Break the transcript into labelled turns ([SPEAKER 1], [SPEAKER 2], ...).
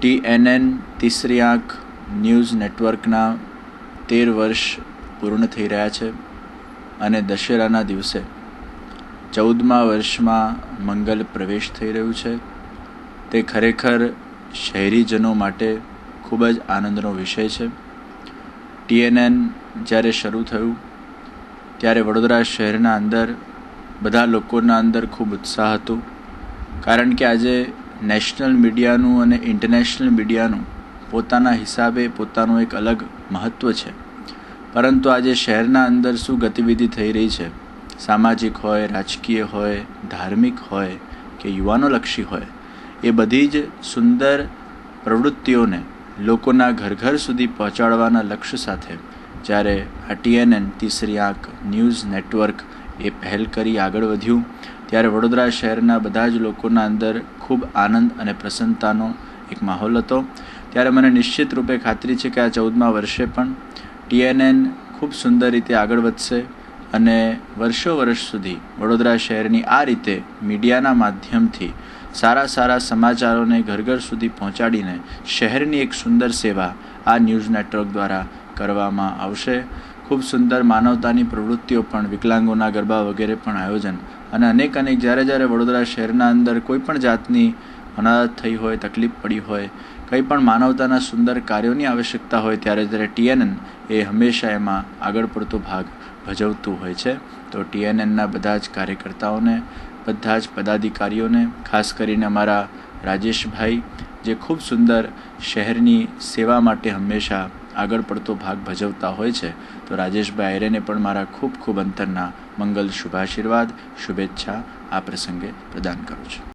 [SPEAKER 1] TNN તીસરી આંખ news નેટવર્કના 13 વર્ષ પૂર્ણ થઈ રહ્યા છે અને દશેરાના દિવસે 14મા વર્ષમાં મંગલ પ્રવેશ થઈ રહ્યું છે. તે ખરેખર શહેરીજનો માટે ખૂબ જ આનંદનો વિષય છે. TNN જ્યારે શરૂ થયું ત્યારે વડોદરા શહેરના અંદર બધા લોકોના અંદર ખૂબ ઉત્સાહ હતો, કારણ કે આજે નેશનલ મીડિયાનું અને ઇન્ટરનેશનલ મીડિયાનું પોતાના હિસાબે પોતાનું એક અલગ મહત્ત્વ છે. પરંતુ આજે શહેરના અંદર શું ગતિવિધિ થઈ રહી છે, સામાજિક હોય, રાજકીય હોય, ધાર્મિક હોય કે યુવાનોલક્ષી હોય, એ બધી જ સુંદર પ્રવૃત્તિઓને લોકોના ઘર ઘર સુધી પહોંચાડવાના લક્ષ્ય સાથે જ્યારે આ TNN તીસરી આંખ ન્યૂઝ નેટવર્ક એ પહેલ કરી આગળ વધ્યું, ત્યારે વડોદરા શહેરના બધા જ લોકોના અંદર ખૂબ આનંદ અને પ્રસન્નતાનો એક માહોલ હતો. ત્યારે મને નિશ્ચિત રૂપે ખાતરી છે કે આ 14મા વર્ષે પણ TNN ખૂબ સુંદર રીતે આગળ વધશે અને વર્ષો સુધી વડોદરા શહેરની આ રીતે મીડિયાના માધ્યમથી સારા સમાચારોને ઘર ઘર સુધી પહોંચાડીને શહેરની એક સુંદર સેવા આ ન્યૂઝ નેટવર્ક દ્વારા કરવામાં આવશે. ખૂબ સુંદર માનવતાની પ્રવૃત્તિઓ પણ, વિકલાંગોના ગરબા વગેરે પણ આયોજન અને અનેક જ્યારે વડોદરા શહેરના અંદર કોઈ પણ જાતની અનાહત થઈ હોય, તકલીફ પડી હોય, કંઈ પણ માનવતાના સુંદર કાર્યોની આવશ્યકતા હોય, ત્યારે TNN એ હંમેશા એમાં આગળ પડતો ભાગ ભજવતું હોય છે. તો TNNના બધા જ કાર્યકર્તાઓને, બધા જ પદાધિકારીઓને, ખાસ કરીને અમારા રાજેશભાઈ જે ખૂબ સુંદર શહેરની સેવા માટે હંમેશા આગળ પડતો ભાગ ભજવતા હોય છે, તો રાજેશભાઈ આયરેને પણ મારા ખૂબ અંતરના મંગલ શુભાશીર્વાદ, શુભેચ્છા આ પ્રસંગે પ્રદાન કરું છું.